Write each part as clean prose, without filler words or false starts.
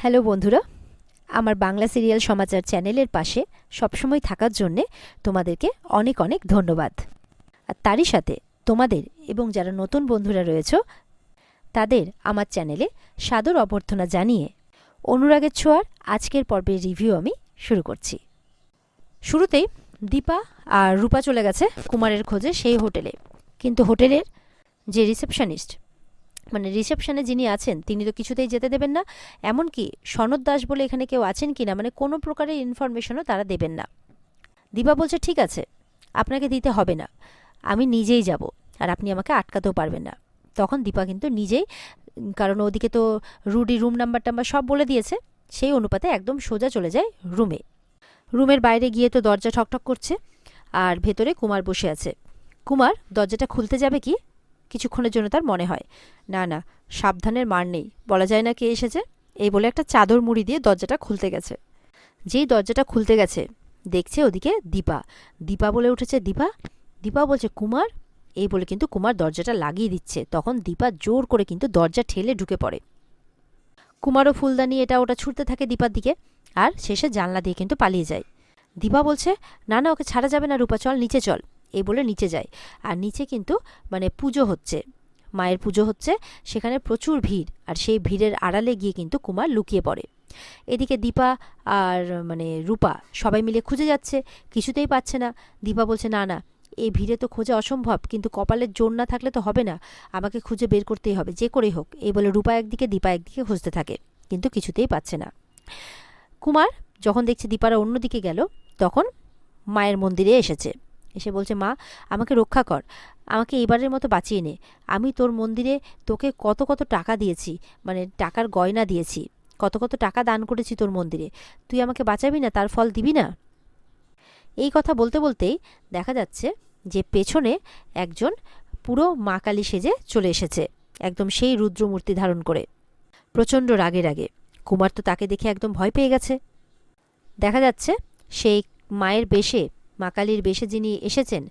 Hello বন্ধুরা, আমার Bangla serial সমাচার চ্যানেলের পাশে সবসময় থাকার জন্যে তোমাদেরকে অনেক অনেক ধন্যবাদ। আর তারই সাথে তোমাদের এবং যারা নতুন বন্ধুরা রয়েছে তাদের আমার চ্যানেলে সাদর অভ্যর্থনা জানিয়ে অনুরাগের ছোঁয়ার আজকের পর্বের রিভিউ আমি শুরু করছি। শুরুতেই দীপা আর রূপা চলে গেছে কুমারের খোঁজে সেই হোটেলে, কিন্তু হোটেলের যে রিসেপশনিস্ট মানে রিসেপশনে যিনি আছেন তিনি তো কিছুতেই যেতে দেবেন না। এমনকি সনদ দাস বলে এখানে কেউ আছেন কি না মানে কোনো প্রকারের ইনফরমেশনও তারা দেবেন না। দীপা বলছে ঠিক আছে, আপনাকে দিতে হবে না, আমি নিজেই যাব, আর আপনি আমাকে আটকাতেও পারবেন না। তখন দীপা কিন্তু নিজেই, কারণ ওদিকে তো রুডি রুম নাম্বার টাম্বার সব বলে দিয়েছে, সেই অনুপাতে একদম সোজা চলে যায় রুমে। রুমের বাইরে গিয়ে তো দরজা ঠকঠক করছে, আর ভেতরে কুমার বসে আছে। কুমার দরজাটা খুলতে যাবে কি কিছুক্ষণের জন্য তার মনে হয় না না, সাবধানের মার নেই, বলা যায় না কে এসেছে, এই বলে একটা চাদর মুড়ি দিয়ে দরজাটা খুলতে গেছে। যেই দরজাটা খুলতে গেছে দেখছে ওদিকে দীপা। দীপা বলে উঠেছে দীপা। দীপা বলছে কুমার, এই বলে কিন্তু কুমার দরজাটা লাগিয়ে দিচ্ছে। তখন দীপা জোর করে কিন্তু দরজা ঠেলে ঢুকে পড়ে। কুমারও ফুলদানি এটা ওটা ছুটতে থাকে দীপার দিকে, আর শেষে জানলা দিয়ে কিন্তু পালিয়ে যায়। দীপা বলছে না না, ওকে ছাড়া যাবে না, রূপা চল নিচে চল, এই বলে নিচে যায়। আর নিচে কিন্তু মানে পুজো হচ্ছে, মায়ের পুজো হচ্ছে, সেখানে প্রচুর ভিড়, আর সেই ভিড়ের আড়ালে গিয়ে কিন্তু কুমার লুকিয়ে পড়ে। এদিকে দীপা আর রূপা সবাই মিলে খুঁজে যাচ্ছে, কিছুতেই পাচ্ছে না। দীপা বলছে না না, এই ভিড়ে তো খোঁজা অসম্ভব, কিন্তু কপালের জোর না থাকলে তো হবে না, আমাকে খুঁজে বের করতেই হবে যে করেই হোক, এই বলে রূপা একদিকে দীপা একদিকে খুঁজতে থাকে, কিন্তু কিছুতেই পাচ্ছে না। কুমার যখন দেখছে দীপারা অন্যদিকে গেল, তখন মায়ের মন্দিরে এসেছে। এসে বলছে মা, আমাকে রক্ষা কর, আমাকে এবারের মতো বাঁচিয়ে নে, আমি তোর মন্দিরে তোকে কত কত টাকা দিয়েছি, মানে টাকার গয়না দিয়েছি, কত কত টাকা দান করেছি তোর মন্দিরে, তুই আমাকে বাঁচাবি না, তার ফল দিবি না? এই কথা বলতে বলতেই দেখা যাচ্ছে যে পেছনে একজন পুরো মা কালী সেজে চলে এসেছে, একদম সেই রুদ্রমূর্তি ধারণ করে, প্রচণ্ড রাগে রাগে। কুমার তো তাকে দেখে একদম ভয় পেয়ে গেছে। দেখা যাচ্ছে সেই মায়ের বেশে, মা কালীর বেশে যিনি এসেছেন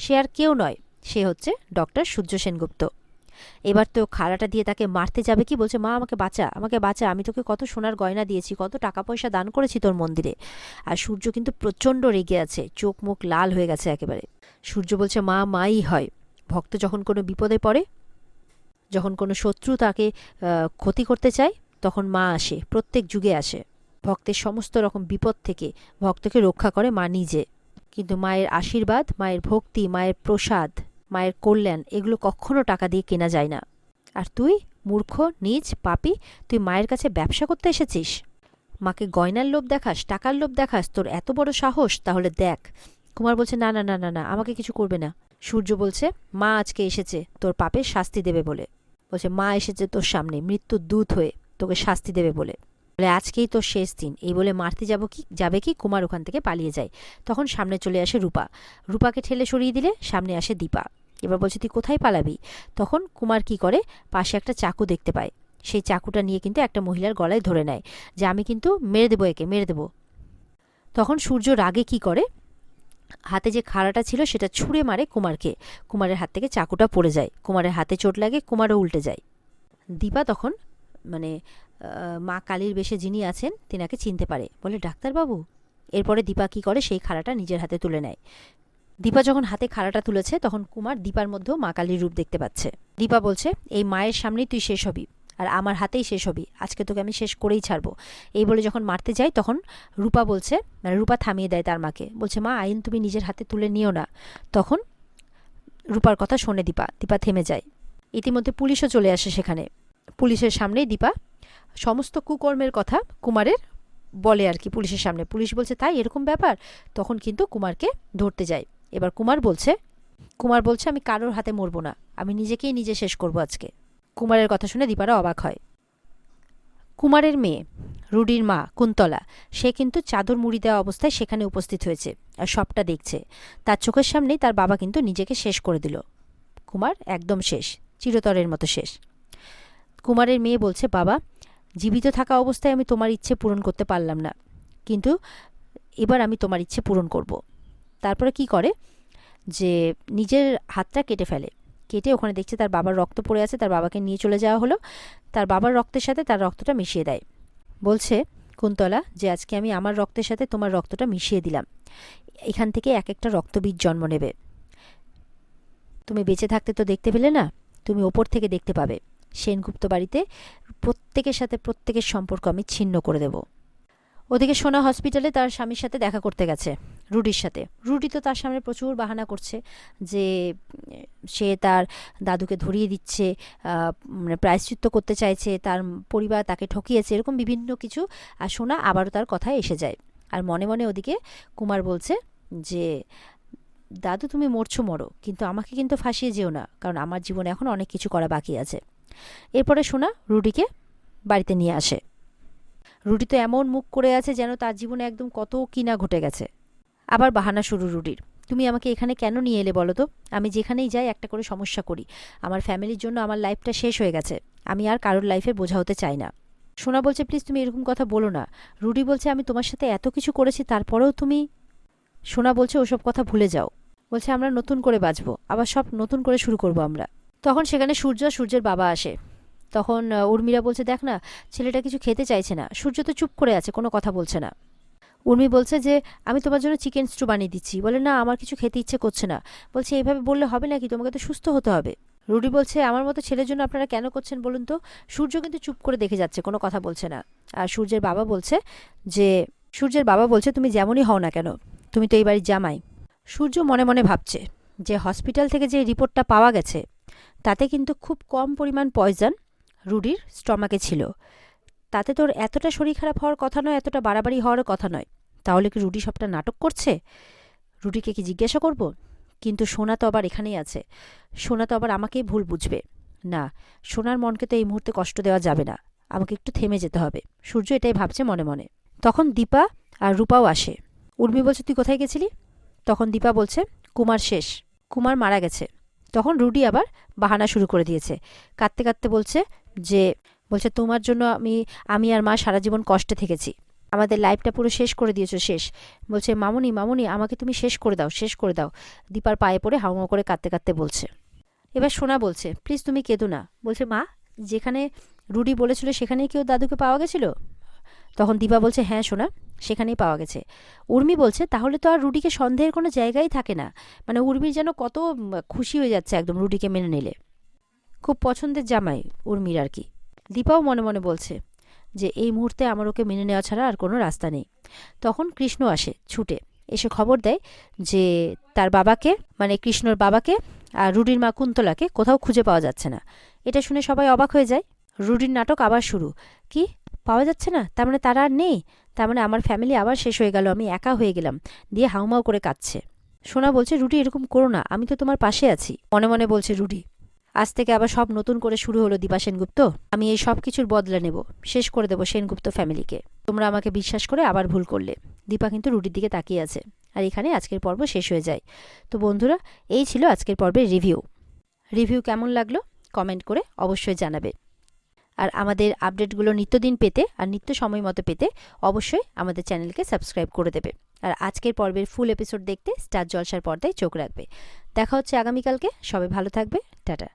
সে আর কেউ নয়, সে হচ্ছে ডক্টর সূর্য সেনগুপ্ত। এবার তো খাড়াটা দিয়ে তাকে মারতে যাবে কি, বলছে মা আমাকে বাঁচা, আমাকে বাঁচা, আমি তোকে কত সোনার গয়না দিয়েছি, কত টাকা পয়সা দান করেছি তোর মন্দিরে। আর সূর্য কিন্তু প্রচণ্ড রেগে আছে, চোখ মুখ লাল হয়ে গেছে একেবারে। সূর্য বলছে মা মাই হয়, ভক্ত যখন কোনো বিপদে পড়ে, যখন কোনো শত্রু তাকে ক্ষতি করতে চায়, তখন মা আসে, প্রত্যেক যুগে আসে, ভক্তের সমস্ত রকম বিপদ থেকে ভক্তকে রক্ষা করে মা নিজে। কিন্তু মায়ের আশীর্বাদ, মায়ের ভক্তি, মায়ের প্রসাদ, মায়ের কল্যাণ, এগুলো কখনো টাকা দিয়ে কেনা যায় না। আর তুই মূর্খ, নীচ, পাপী, তুই মায়ের কাছে ব্যবসা করতে এসেছিস, মাকে গয়নার লোভ দেখাস, টাকার লোভ দেখাস, তোর এত বড় সাহস, তাহলে দেখ। কুমার বলছে না না না না না, আমাকে কিছু করবে না। সূর্য বলছে মা আজকে এসেছে তোর পাপের শাস্তি দেবে বলে, বলছে মা এসেছে তোর সামনে মৃত্যুর দূত হয়ে তোকে শাস্তি দেবে বলে, বলে আজকেই তোর শেষ দিন, এই বলে মারতে যাবে কি কুমার ওখান থেকে পালিয়ে যায়। তখন সামনে চলে আসে রূপা, রূপাকে ঠেলে সরিয়ে দিলে সামনে আসে দীপা। এবার বলছে তুই কোথায় পালাবি? তখন কুমার কি করে, পাশে একটা চাকু দেখতে পায়, সেই চাকুটা নিয়ে কিন্তু একটা মহিলার গলায় ধরে নেয় যে আমি কিন্তু মেরে দেবো, একে মেরে দেবো। তখন সূর্য রাগে কি করে, হাতে যে খাড়াটা ছিল সেটা ছুঁড়ে মারে কুমারকে, কুমারের হাত থেকে চাকুটা পড়ে যায়, কুমারের হাতে চোট লাগে, কুমারও উল্টে যায়। দীপা তখন মানে মা কালীর বেশে যিনি আছেন তিনাকে চিনতে পারে, বলে ডাক্তারবাবু। এরপরে দীপা কি করে, সেই খাড়াটা নিজের হাতে তুলে নেয়। দীপা যখন হাতে খাড়াটা তুলেছে তখন কুমার দীপার মধ্যেও মা কালীর রূপ দেখতে পাচ্ছে। দীপা বলছে এই মায়ের সামনেই তুই শেষ হবি, আর আমার হাতেই শেষ হবি, আজকে তোকে আমি শেষ করেই ছাড়বো। এই বলে যখন মারতে যায় তখন রূপা বলছে, মানে রূপা থামিয়ে দেয় তার মাকে, বলছে মা আইন তুমি নিজের হাতে তুলে নিও না। তখন রূপার কথা শোনে দীপা, দীপা থেমে যায়। ইতিমধ্যে পুলিশও চলে আসে সেখানে। পুলিশের সামনেই দীপা সমস্ত কুকর্মের কথা কুমারের বলে আর কি পুলিশের সামনে। পুলিশ বলছে তাই এরকম ব্যাপার, তখন কিন্তু কুমারকে ধরতে যায়। এবার কুমার বলছে আমি কারোর হাতে মরবো না, আমি নিজেকেই নিজে শেষ করব আজকে। কুমারের কথা শুনে দীপারা অবাক হয়। কুমারের মেয়ে রুডির মা কুন্তলা, সে কিন্তু চাদর মুড়ি দেওয়া অবস্থায় সেখানে উপস্থিত হয়েছে আর সবটা দেখছে। তার চোখের সামনেই তার বাবা কিন্তু নিজেকে শেষ করে দিল। কুমার একদম শেষ, চিরতরের মতো শেষ। কুমারের মেয়ে বলছে বাবা, জীবিত থাকা অবস্থায় আমি তোমার ইচ্ছে পূরণ করতে পারলাম না, কিন্তু এবার আমি তোমার ইচ্ছে পূরণ করব। তারপরে কি করে, যে নিজের হাতটা কেটে ফেলে, কেটে ওখানে দেখছে তার বাবার রক্ত পড়ে আছে, তার বাবাকে নিয়ে চলে যাওয়া হলো, তার বাবার রক্তের সাথে তার রক্তটা মিশিয়ে দেয়। বলছে কুন্তলা যে আজকে আমি আমার রক্তের সাথে তোমার রক্তটা মিশিয়ে দিলাম, এখান থেকে এক একটা রক্তবীজ জন্ম নেবে। তুমি বেঁচে থাকতে তো দেখতে পেলে না, তুমি ওপর থেকে দেখতে পাবে। সেনগুপ্ত বাড়িতে প্রত্যেকের সাথে প্রত্যেকের সম্পর্ক আমি ছিন্ন করে দেব। ওদিকে সোনা হসপিটালে তার স্বামীর সাথে দেখা করতে গেছে, রুডির সাথে। রুডি তো তার সামনে প্রচুর বাহানা করছে যে সে তার দাদুকে ধরিয়ে দিচ্ছে, মানে প্রায়শ্চিত্ত করতে চাইছে, তার পরিবার তাকে ঠকিয়েছে, এরকম বিভিন্ন কিছু। আর সোনা আবারও তার কথায় এসে যায়। আর মনে মনে ওদিকে কুমার বলছে যে দাদু তুমি মরছো মরো, কিন্তু আমাকে কিন্তু ফাঁসিয়ে যেও না, কারণ আমার জীবনে এখন অনেক কিছু করা বাকি আছে। এরপরে সোনা রুডিকে বাড়িতে নিয়ে আসে। রুডি তো এমন মুখ করে আছে যেন তার জীবনে একদম কত কিনা ঘটে গেছে। আবার বাহানা শুরু রুডির, তুমি আমাকে এখানে কেন নিয়ে এলে বলো তো? আমি যেখানেই যাই একটা করে সমস্যা করি। আমার ফ্যামিলির জন্য আমার লাইফটা শেষ হয়ে গেছে, আমি আর কারোর লাইফে বোঝা হতে চাই না। সোনা বলছে প্লিজ তুমি এরকম কথা বলো না। রুডি বলছে আমি তোমার সাথে এত কিছু করেছি তারপরেও তুমি। সোনা বলছে ওসব কথা ভুলে যাও। বলছে আমরা নতুন করে বাঁচবো, আবার সব নতুন করে শুরু করব আমরা। তখন সেখানে সূর্যের বাবা আসে। তখন উর্মিরা বলছে দেখ না, ছেলেটা কিছু খেতে চাইছে না। সূর্য তো চুপ করে আছে, কোনো কথা বলছে না। উর্মি বলছে যে আমি তোমার জন্য চিকেন স্টু বানিয়ে দিচ্ছি। বলে না আমার কিছু খেতে ইচ্ছে করছে না। বলছে এইভাবে বললে হবে নাকি, তোমাকে তো সুস্থ হতে হবে। রুডি বলছে আমার মতো ছেলের জন্য আপনারা কেন করছেন বলুন তো? সূর্য কিন্তু চুপ করে দেখে যাচ্ছে, কোনো কথা বলছে না। আর সূর্যের বাবা বলছে তুমি যেমনই হও না কেন, তুমি তো এই বাড়ির জামাই। সূর্য মনে মনে ভাবছে যে হসপিটাল থেকে যে রিপোর্টটা পাওয়া গেছে তাতে কিন্তু খুব কম পরিমাণ পয়জন রুডির স্টমাকে ছিল। তাতে তোর এতটা শরীর খারাপ হওয়ার কথা নয়, এতটা বাড়াবাড়ি হওয়ারও কথা নয়। তাহলে কি রুডি সবটা নাটক করছে? রুডিকে কি জিজ্ঞাসা করব? কিন্তু সোনা তো আবার এখানেই আছে, সোনা তো আবার আমাকেই ভুল বুঝবে। না, সোনার মনকে তো এই মুহূর্তে কষ্ট দেওয়া যাবে না, আমাকে একটু থেমে যেতে হবে। সূর্য এটাই ভাবছে মনে মনে। তখন দীপা আর রূপাও আসে। উর্মি বলছে তুই কোথায় গেছিলি? তখন দীপা বলছে কুমার শেষ, কুমার মারা গেছে। তখন রুডি আবার বাহানা শুরু করে দিয়েছে, কাঁদতে কাঁদতে বলছে তোমার জন্য আমি আর মা সারা জীবন কষ্টে থেকেছি, আমাদের লাইফটা পুরো শেষ করে দিয়েছো, শেষ। বলছে মামুনি মামুনি আমাকে তুমি শেষ করে দাও, শেষ করে দাও। দীপার পায়ে পড়ে হাউমাউ করে কাঁদতে কাঁদতে বলছে। এবার সোনা বলছে প্লিজ তুমি কেঁদো না। বলছে মা, যেখানে রুডি বলেছিল সেখানেই কেউ দাদুকে পাওয়া গেছিল? তখন দীপা বলছে হ্যাঁ সোনা, সেখানেই পাওয়া গেছে। উর্মি বলছে তাহলে তো আর রুডিকে সন্দেহের কোনো জায়গাই থাকে না। মানে উর্মির যেন কত খুশি হয়ে যাচ্ছে একদম রুডিকে মেনে নিলে, খুব পছন্দের জামাই উর্মির আর কি। দীপাও মনে মনে বলছে যে এই মুহূর্তে আমার ওকে মেনে নেওয়া ছাড়া আর কোনো রাস্তা নেই। তখন কৃষ্ণ আসে ছুটে, এসে খবর দেয় যে তার বাবাকে, মানে কৃষ্ণর বাবাকে আর রুডির মা কুন্তলাকে কোথাও খুঁজে পাওয়া যাচ্ছে না। এটা শুনে সবাই অবাক হয়ে যায়। রুডির নাটক আবার শুরু। কি পাওয়া যাচ্ছে না? তার মানে তারা আর নেই? তার মানে আমার ফ্যামিলি আবার শেষ হয়ে গেল, আমি একা হয়ে গেলাম। দিয়ে হাউমাউ করে কাঁদছে। সোনা বলছে রুডি এরকম করো না, আমি তো তোমার পাশে আছি। মনে মনে বলছে রুডি আজ থেকে আবার সব নতুন করে শুরু হলো দীপা সেনগুপ্ত, আমি এই সব কিছুর বদলা নেব, শেষ করে দেবো সেনগুপ্ত ফ্যামিলিকে। তোমরা আমাকে বিশ্বাস করে আবার ভুল করলে। দীপা কিন্তু রুডির দিকে তাকিয়ে আছে। আর এখানে আজকের পর্ব শেষ হয়ে যায়। তো বন্ধুরা, এই ছিল আজকের পর্বের রিভিউ কেমন লাগলো কমেন্ট করে অবশ্যই জানাবে। আর আমাদের আপডেটগুলো নিত্যদিন পেতে আর নিত্য সময় মতো পেতে অবশ্যই আমাদের চ্যানেলকে সাবস্ক্রাইব করে দেবে। আর আজকের পর্বের ফুল এপিসোড দেখতে স্টার জলসার পর্দায় চোখ রাখবে। দেখা হচ্ছে আগামীকালকে। সবাই ভালো থাকবে। টাটা।